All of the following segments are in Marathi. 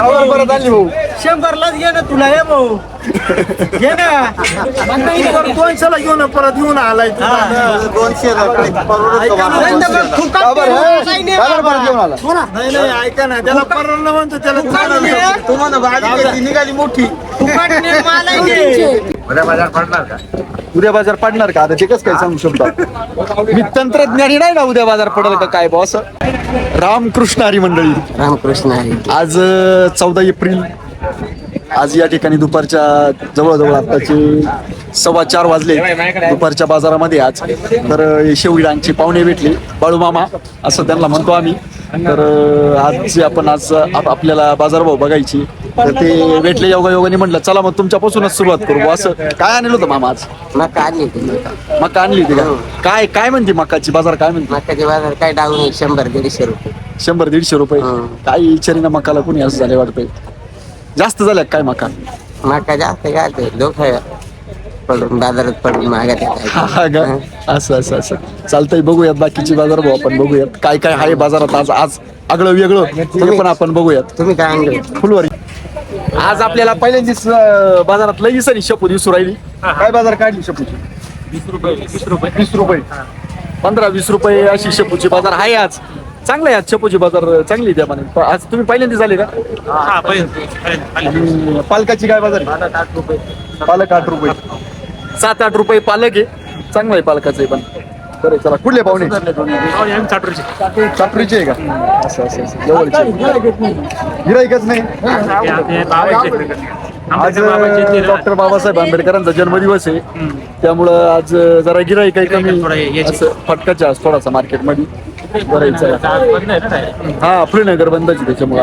परत आणली भाऊ. 100लाच घे ना तुला हे भाऊ घे ना 200ला घेऊन परत घेऊन आलाय तू. 200 फुकट का बरं? नाही का बरं परत घेऊन आला? नाही ऐका ना त्याला परवडलं म्हणतो त्याला तुम्हाला भाजी कशी निघाली मोठी. फुकट ने मला घे. उद्या बाजार पडणार का? आता ते कसं काय सांगू शकतो? मी तंत्रज्ञानी नाही ना, उद्या बाजार पडेल का काय बॉस. रामकृष्ण हरी मंडळी, रामकृष्ण हरी. आज 14 एप्रिल. आज या ठिकाणी दुपारच्या जवळजवळ आताचे 4:15 वाजले दुपारच्या बाजारामध्ये. आज तर शेवळीडांचे पाहुणे भेटले, बाळू मामा असं त्यांना म्हणतो आम्ही. तर आज आपण आपल्याला बाजारभाव बघायची, तर ते भेटले योगायोगाने. म्हटलं चला मग तुमच्यापासूनच सुरुवात करू. असं काय आणलं होतं मामा आज? मका आणली होती. मका आणली होती का? काय काय म्हणते मकाची बाजार? काय म्हणते मकाचे बाजार काय डाऊन आहे 100-150 रुपये. 100-150 रुपये? काही इच्छाने मकाला कुणी असं झाले वाटतंय. जास्त झाल्या काय मका? मका जास्त काय लोक पडून बाजारात पडून मागत हा का? असं असं असं चालतंय. बघूयात बाकीची बाजार भाऊ आपण बघूयात काय काय आहे बाजारात आज. आज आगळं वेगळं ते पण आपण बघूयात. तुम्ही काय आणले? फुलवारी. आज आपल्याला पहिल्यांदाच बाजारात लई दिसली शेपू दिसू राहिली. काय बाजार काढली शेपूची? 20 रुपये 15-20 रुपये अशी शेपूची बाजार आहे आज. चांगलं आहे आज शेपूची बाजार चांगली द्या म्हणे. आज तुम्ही पहिल्यांदा झाले का? आणि पालकाची काय बाजार आहे? पालक 8 रुपये 7-8 रुपये पालक आहे. चांगलं आहे पालकाचं पण. बरं चला. कुठले पाहुणे? चाटरीचे आहे का? असं असं असं जवळचे गिराईकच नाही. आज डॉक्टर बाबासाहेब आंबेडकरांचा जन्मदिवस आहे, त्यामुळं आज जरा गिराईक आहे कमी. असं फटकाच्या आज थोडासा मार्केटमध्ये बरायचं. हा फ्रीनगर बंदच आहे त्याच्यामुळे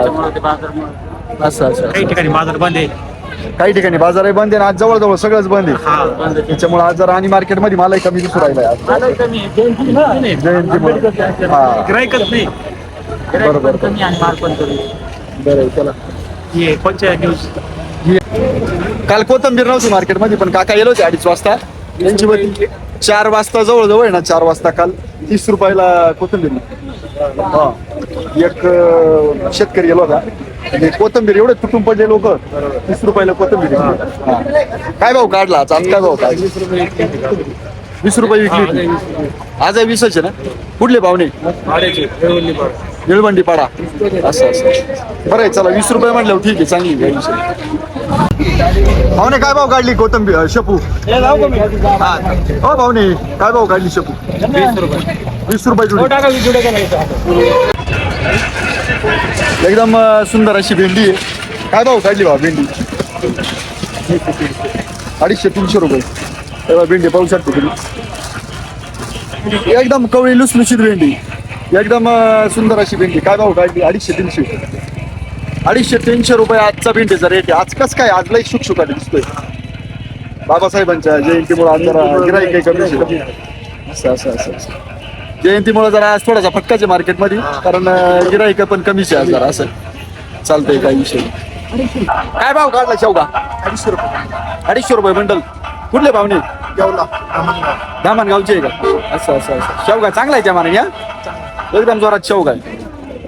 असं असं काही ठिकाणी बाजार बंद आहे. काही ठिकाणी बाजारही बंद आहे. आज जवळजवळ सगळंच बंद आहे. त्याच्यामुळे आज जरा आणि मार्केटमध्ये मालही कमी दिसू राहिलाय आज. जयंतीमुळे. हा गिराईकच नाही. बरोबर. बरं चला. हे पंचायत न्यूज. काल कोथंबीर नव्हती मार्केटमध्ये, पण काका गेलो होते 2:30 वाजता. त्यांची बदली 4 वाजता जवळजवळ आहे ना. 4 वाजता काल 30 रुपयाला कोथंबीर. हा एक शेतकरी गेलो होता. म्हणजे कोथंबीर एवढे तुटून पडले लोक. 30 रुपयाला कोथंबीर. काय भाव काढला आज? काय भाव काढला? 20 रुपये विकली. आज आहे 20च आहे ना. कुठले पाहुणे? निळवंडी पाडा. असं असं बरं आहे चला. 20 रुपये म्हटलं ठीक आहे, चांगली काही विषय. पाहुणे काय भाव काढली कोथंबीर शेपू? हो पाहुणे काय भाव काढली शेपू? 20 रुपये जुडी. एकदम सुंदर अशी भेंडी आहे. काय भाव काढली भाव भेंडी? 250-300 रुपये. तेव्हा भेंडी पाहू शकतो तुम्ही. एकदम कवळी लुसलुशीत भेंडी, एकदम सुंदर अशी भेंडी. काय भाव काढली? 250-300. 250-300 रुपये आजचा भेंडीचा रेट आहे. आज कसं काय? आज लई शुकशुकाट दिसतोय. बाबासाहेबांच्या जयंतीमुळे आज जरा गिराईक आहे कमी. असं असं असं जयंतीमुळे जरा आज थोडासा फटकाचे मार्केटमध्ये, कारण गिराईक पण कमीच आहे आज जरा. असं चालतंय काही विषय. काय भाव काढला शेवगा? 250 रुपये. 250 रुपये बंडल. कुठले पाहुणे? धामणगावचे आहे का? असं असं असं शेवगा चांगला आहे त्या मानाने. एकदम जोरात शेवगा आहे.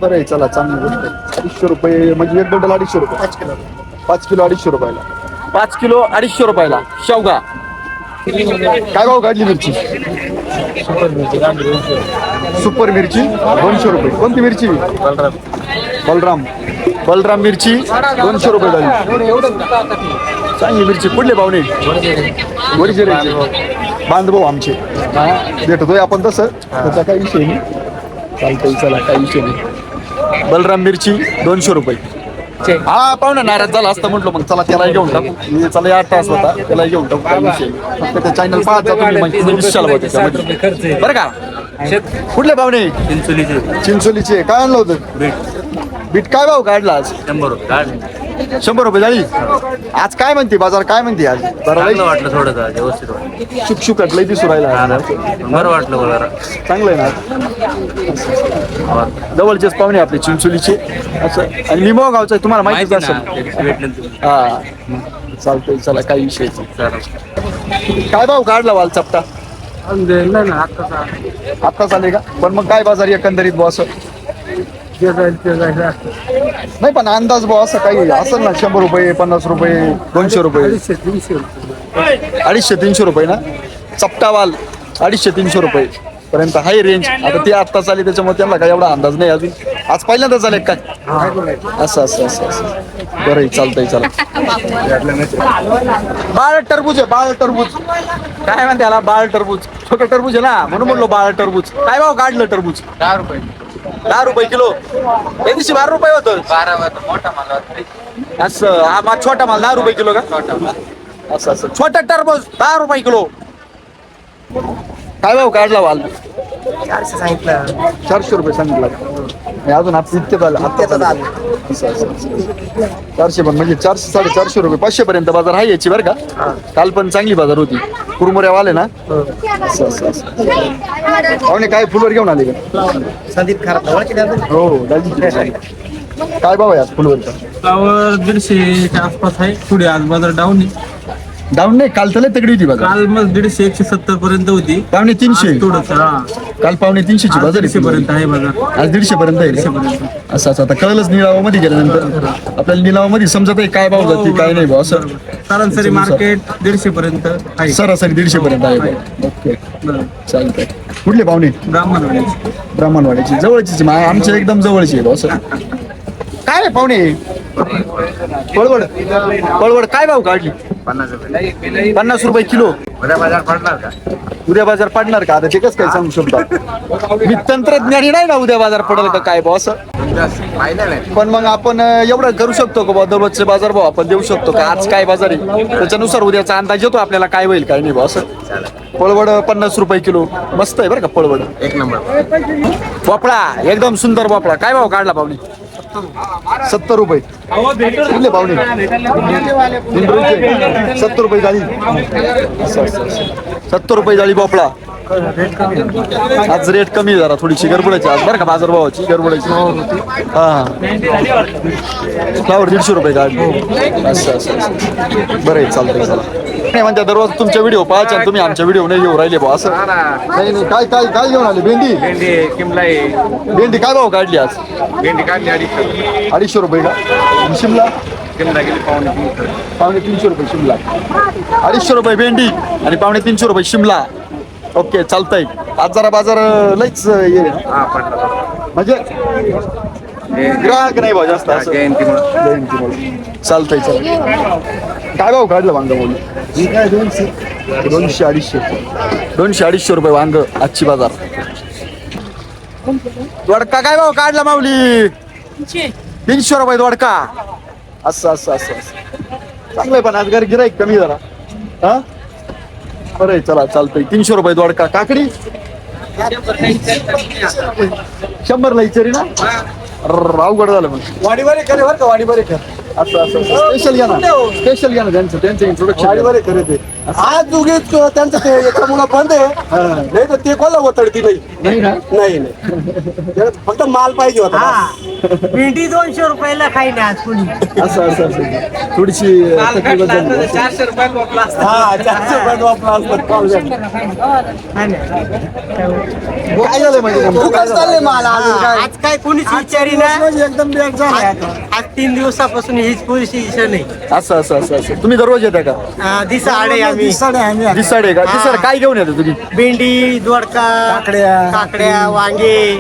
बरं आहे चला, चांगली गोष्ट आहे. 250 रुपये म्हणजे एक बंडल 250 रुपये. 5 किलो 250 रुपयाला. 5 किलो 250 रुपयाला शेवगा. काय भाव काढली मिरची? सुपर मिरची 200 रुपये. कोणती मिरची? बलराम मिरची 200 रुपये झाली. चांगली मिरची. कुठले पाहुणे? बांधभाऊ आमचे. भेटतोय आपण तसं, त्याचा काही विषय नाही. चालतंय चला, काही विषय नाही. बलराम मिरची 200 रुपये. हा पाहुणा नाराज झाला असता म्हटलं मग चला त्याला घेऊन टाकू. चला 8 तास होता, त्याला घेऊन टाकू काही विषय. फक्त त्या चॅनल पाहत जा तुम्ही, मग दिसाल बरं का. कुठले पाहुणे? चिंचोलीचे. काय आणलं होतं? बीट. काय भाव काढला आज? 100 रुपये झाली. आज काय म्हणते बाजार? काय म्हणते आज? चांगलं वाटलं थोडं व्यवस्थित वाटलं. शुकशुकाट लई दिसू राहिला. बरं वाटलं मला. चांगलं आहे ना. जवळचेच पाहुणे आपले चिंचोलीचे. असं आणि निमो गावचं तुम्हाला माहिती असेल. हा चालतंय चला, काही विषय. काय भाव काढला वाल चपटा? आत्ताच आले का? पण मग काय बाजार एकंदरीत बॉस? नाही पण अंदाज भाऊ असं काही असेल ना 100 रुपये 50 रुपये 200 रुपये 250-300 रुपये ना चपटावाल 250-300 रुपये पर्यंत हाय रेंज. आता ते आत्ता चालेल त्याच्यामुळे त्यांना काही एवढा अंदाज नाही अजून. आज पहिल्यांदा झाले काय असं असं असं असं बरं चालतंय चला. बाळ टरबूज आहे बाळ टरबूज काय म्हणते याला बाळ टरबूज छोटं टरबूज आहे ना म्हणून म्हणलो बाळ टरबूज. काय भाव काढलं टरबूज 10 रुपये किलो. या दिवशी 12 रुपये होतं. 12 मोठा मला असं हा मा छोटा माल 10 रुपये किलो का असं असं छोटा टरबूज 10 रुपये किलो. काय भाव काढला वाल 400 सांगितलं. 400 रुपये सांगितलं अजून हप्ते इतके झालं हप्त्याचं झालं 400 पण म्हणजे 400-450 रुपये 500 पर्यंत बाजार आहे याची बरं का. काल पण चांगली बाजार होती कुरमुऱ्यावाले ना असं असं असं. पाहुणे काय फुलवर घेऊन आले का संदीप खराब हो दाजी काय भाव आहे आज फुलवरचा फ्लावर 150च्या आसपास आहे. थोडी आज बाजार डाऊन आहे. डाऊन नाही काल तर तगडी होती बाजार. काल मग 150-170 पर्यंत होती. पावणे 300 थोडस काल पावणे 300 ची बाजार 150 पर्यंत आहे बाजार. आज 150 पर्यंत आहे का? असं असं आता कळलंच निलावामध्ये गेल्यानंतर आपल्याला निलावामध्ये समजत आहे काय भाव जाते काय नाही भाव असं. सरासरी मार्केट 150 पर्यंत आहे. सरासरी 150 पर्यंत आहे ओके चालतंय. कुठले पाहुणे ब्राह्मणवाड्याची जवळचीच आमच्या एकदम जवळची आहे भाऊ असं. काय आहे पाहुणे पळवड पळवड काय भाव काढली 50 रुपये किलो. उद्या बाजार पडणार का? उद्या बाजार पडणार का आता ते कसं काय सांगू शकता मी तंत्रज्ञानी नाही ना उद्या बाजार पडेल का काय भाऊ असं. पाहिलं नाही. पण मग आपण एवढं करू शकतो का बा दररोजचे बाजार भाव आपण देऊ शकतो का आज काय बाजार आहे त्याच्यानुसार उद्याचा अंदाज येतो आपल्याला काय होईल काय नाही भाऊ असं. पळवड 50 रुपये किलो मस्त आहे बरं का पळवड एक नंबर. भोपळा एकदम सुंदर भोपळा काय भाव काढला पाहुणे 70 रुपये. कुठले पाहुणे 70 रुपये जाळी 70 रुपये जाळी भोपळा. आज रेट कमी आहे जरा थोडीशी गडबडाची आज बरं का बाजार भावाची गडबडाची. हा फ्लावर 150 रुपये काढले असं असं असं बरं आहे चालतंय चला. नाही म्हणजे दररोज तुमच्या व्हिडिओ पाहायचे आणि तुम्ही आमच्या व्हिडिओ नाही येऊ राहिले भाऊ असं. नाही नाही काय काय काय घेऊन आले भेंडी भेंडी काय भाव काढली आज 250 रुपये का. शिमला पावणे 300 रुपये शिमला 250 रुपये भेंडी आणि पावणे 300 रुपये शिमला. ओके चालतंय. आज जरा बाजार लईच ये म्हणजे ग्राहक नाही भाऊ जास्त असं जयंतीमुळे चालतंय चालतंय. काय भाव काढलं वांग बोलू 200-250 रुपये वांग आजची बाजार. दोडका काय भाव काढला माऊली 300 रुपये दोडका असं असं असं असं चांगलंय पण आज घर गिराईक कमी जरा हा बरं आहे चला चालतंय. 300 रुपये दोडका. काकडी 100 ला इचारी ना अवघड झालं मग. वाडीवारे करे बरं का वाडीवारे कर असं असं स्पेशल घ्या ना स्पेशल घ्या ना त्यांचं इंट्रोडक्शन वाडीवारे करे ते आज उगीच त्यांचं ते एकामुळं बंद आहे नाही तर ते कोला वतडती नाही ना नाही फक्त माल पाहिजे होता. भेंडी 200 रुपयाला काही नाही आज कोणी. असं असं असं थोडीशी तकलीफ झाली. 400 रुपयात वापला असता. हा 400 रुपयात वापला असतात काय झालं म्हणजे काय झालं माल आज काय कोणीच विचारी नाही. एकदम बॅग झाला आज 3 दिवसापासून हीच पोझिशन आहे. असं असं असं असं. तुम्ही दररोज येता का दिसा आडे आम्ही दिसाडे का दिसाड काय घेऊन येतो तुम्ही भेंडी दोडका काकड्या वांगे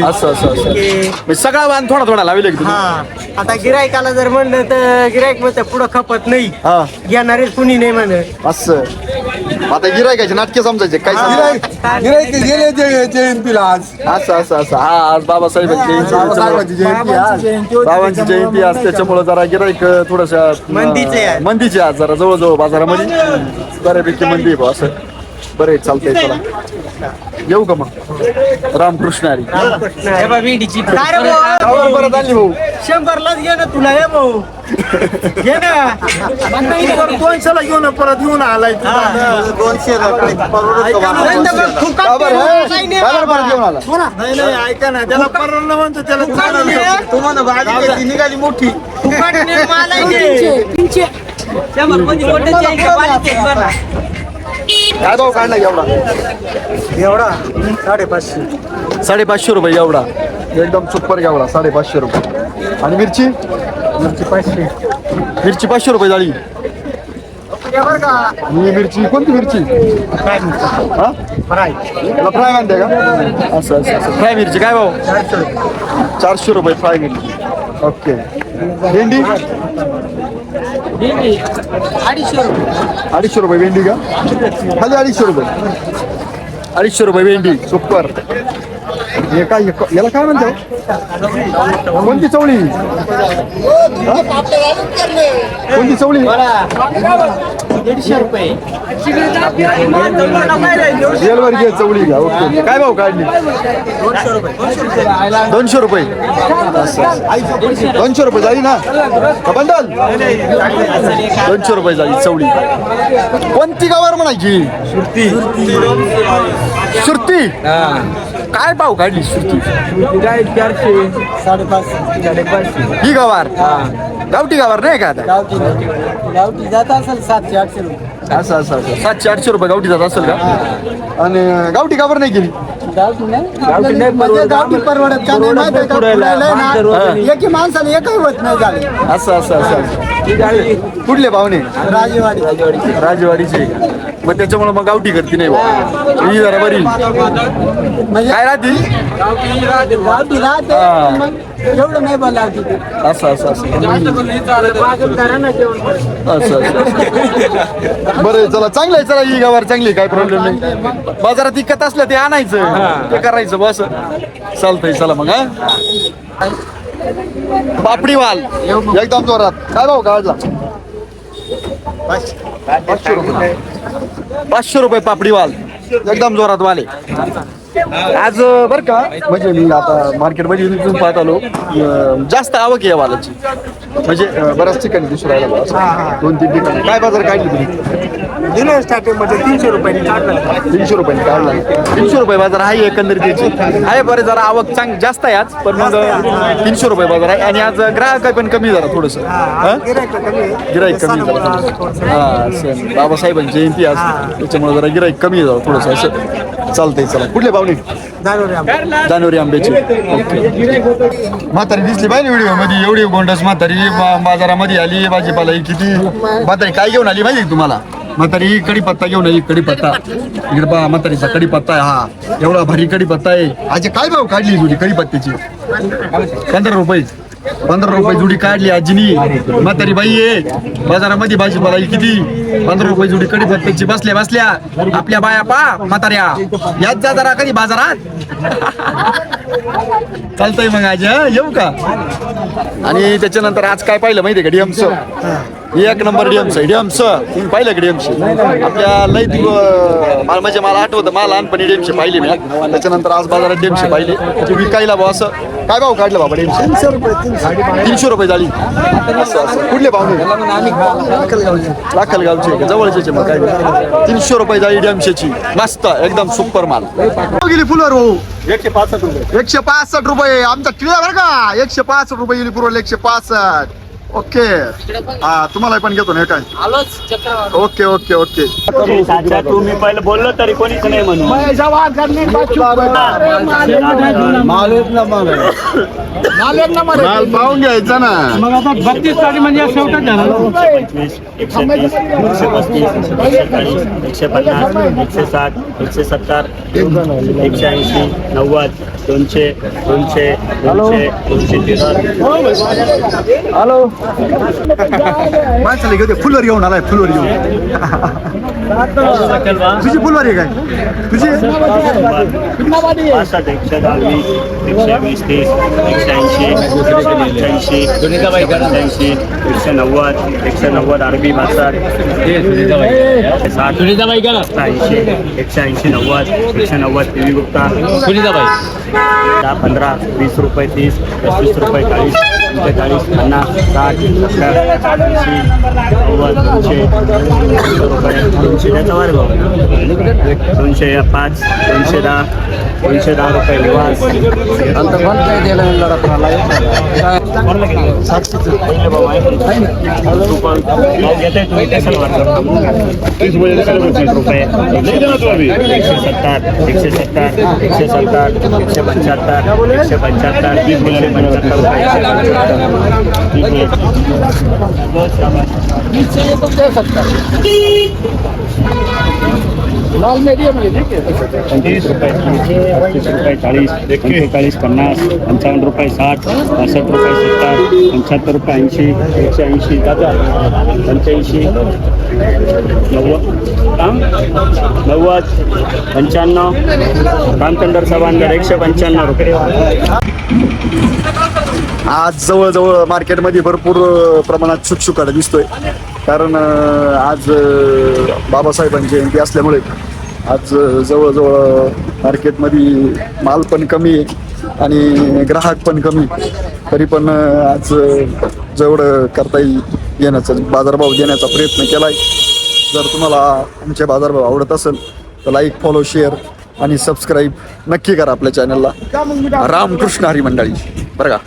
असं असं असं म्हणजे सगळा वाहन थोडा थोडा लावले की तुम्ही. हा आता गिरायकाला जर म्हणलं तर गिरायक म्हणतं पुढं खपत नाही हा घेणारे कुणी नाही म्हणत. असं आता गिरायकाचे नाटके समजायचे काय गेले जयंतीला आज असं असं असं हा आज बाबासाहेबांची बाबांची जयंती आज त्याच्यामुळे जरा गिरायक थोडस मंदीचे आहे. मंदीचे आज जरा जवळजवळ बाजारामध्ये बऱ्यापैकी मंदी आहे भाऊ असं. बरं आहे चालतंय चला येऊ का मग रामकृष्ण हरी. भेंडीची काय रे भाऊ? परत आली भाऊ 100लाच घे ना तुला हे भाऊ घे ना 200ला घेऊन परत घेऊन आलाय 200 का बरं परत घेऊन आला नाही नाही ऐका ना त्याला परवडलं म्हणतो त्याला तुम्हाला भाजी निघाली मोठी फुकट नाही, माल आहे ते. काय भाव काढला एवढा 550 550 रुपये एवढा एकदम सुपर गावला 550 रुपये. आणि मिरची मिरची 500 रुपये जाळी. आणि मिरची कोणती मिरची हा फ्राय म्हणते का असं असं असं फ्राय मिरची काय भाऊ 400 रुपये फ्राय मिरची. ओके. भेंडी 250 रुपये भेंडी का खाली 250 रुपये 250 रुपये भेंडी सुपर. हे काय याला काय म्हणतात कोणती चवळी हा? कोणती चवळी 150 रुपये. रेलवर घे चवळी का. ओके. काय भाव काढली 200 रुपये 200 रुपये जाळी ना का बंडल 200 रुपये जाळी चवळी. कोणती गावावर म्हणायची सुरती काय भाव काढली सुरती 400 550 ही गवार गावठी गवार नाही का आता गावठी जात असेल 700-800 रुपये. असं असं असं 700-800 रुपये गावठी जात असेल का. आणि गावठी गवार नाही गेली गावठी परवडत का नाही माहिती आहे का? पुढे लय ना. एकी माणसाला एकही होत नाही झाले. असं असं असं कुठले पाहुणे राजवाडीचे आहे का? मग त्याच्यामुळे मग गावठी करते नाही बा. ही जरा बरी काय राहतील गावठी राहते हा. मग एवढं नाही बोलला तिथे. असं असं असं असं असं बरं चला चांगलं आहे. चला ही गावार चांगली आहे, काय प्रॉब्लेम नाही. बाजारात विकत असलं ते आणायचं ते करायचं बस चालतंय. चला मग हा पापडी वाल एकदम जोरात काय भाऊ काढला 500 रुपये 500 रुपये पापडी वाल एकदम जोरात वाले. आज बर का म्हणजे मी आता मार्केटमध्ये इथून पाहत आलो जास्त आवक आहे या वालाची. म्हणजे बऱ्याच ठिकाणी दिसून राहिला बा असं. 2-3 ठिकाणी काय बाजार काढली तुम्ही दिलं स्टार्टिंग मध्ये 300 रुपये काढलं. 300 रुपये काढला 300 रुपये बाजार आहे एकंदरीत त्याची आहे. बरे जरा आवक जास्त आहे आज पण मग 300 रुपये बाजार आहे. आणि आज ग्राहक पण कमी जरा थोडंसं गिराईक कमी जरा थोडंसं. हा बाबासाहेबांची जयंती आज त्याच्यामुळे जरा गिराईक कमी आहे जरा थोडंसं असं चालतंय. चला कुठले पाहुणे जानोरी आंब्याची. म्हातारी दिसली पाहिजे व्हिडिओ मध्ये एवढी गोंडस म्हातारी बाजारामध्ये आली भाजीपाला किती म्हातारी काय घेऊन आली माहिती तुम्हाला म्हातारी कढीपत्ता घेऊन आली. कढीपत्ता इकडे पहा म्हातारीचा कढीपत्ता आहे हा एवढा भारी कढीपत्ता आहे. आज काय भाव काढली तुझी कढीपत्त्याची 15 रुपये 15 रुपये जुडी काढली आजीनी. म्हातारी बाई आहे बाजारामध्ये भाजीपाला किती 15 रुपये जुडी कढीपत्त्याची. बसल्या बसल्या आपल्या बाया पा म्हाताऱ्या याच जा जरा कधी बाजारात चालतंय. मग आज येऊ का. आणि त्याच्यानंतर आज काय पाहिलं माहितीये का डीएमस एक नंबर डीएमस तुम्ही पाहिलं का डीएमस आपल्या लई म्हणजे मला आठवतं मला लहानपणी डीएमस पाहिले मी. त्याच्यानंतर आज बाजारात डीएमस पाहिले ते विकायला बा असं काय भाव काढलं बाबा डीएमस 300 रुपये जाळी. असं असं कुठले पाहुणे लाखलगावचे जवळचे मग काय 300 रुपये जाळी डीएमसची मस्त एकदम सुपर माल. गेली फुलर हो 165 रुपये आमचा किल्ला बरं का 165 रुपये गेली पूर्व 165. ओके हा तुम्हाला पण घेतो ना काय ओके ओके ओके. तुम्ही पहिलं बोललो तरी कोणीच नाही म्हणून माल पाहून घ्यायचा ना. मग आता 32 साडी म्हणजे शेवटात झाला. 125, 130, 135, 140, 150, 160, 170, 180, 90, 200, 200, 200, 230. हॅलो माणसाला घेऊ फुलवर घेऊन आलाय फुलवर घेऊन. तुझी फुलवर आहे काय तुझी 65, 110, 120, 30, 180, 180, 190, 190 अरबी भाषात 60, 180, 90, 190 पी व्ही गुप्ता 10, 15, 20 रुपये 30, 35 रुपये 40, 45, 50, 60, 70, 80, 90, 200 रुपये 200 वर्ग 205, 210 210 रुपये निवास तुम्ही टेन्शन वाटलं 30 रुपये 170 170 30 रुपये 35 रुपये 40 41 50 55 रुपये 60 65 रुपये 70 75 रुपये 80 180 दादा 85 90 95 रामचंद्र सभानगर 195 रुपये. आज जवळजवळ मार्केटमध्ये भरपूर प्रमाणात शुकशुकाट दिसतोय, कारण आज बाबासाहेबांची जयंती असल्यामुळे आज जवळजवळ मार्केटमध्ये माल पण कमी आहे आणि ग्राहक पण कमी. तरी पण आज जेवढं करता येईल येण्याचा बाजारभाव देण्याचा प्रयत्न केला आहे. जर तुम्हाला आमचे बाजारभाव आवडत असेल तर लाईक, फॉलो, शेअर आणि सबस्क्राईब नक्की करा आपल्या चॅनलला. रामकृष्ण हरी मंडळी बरं का.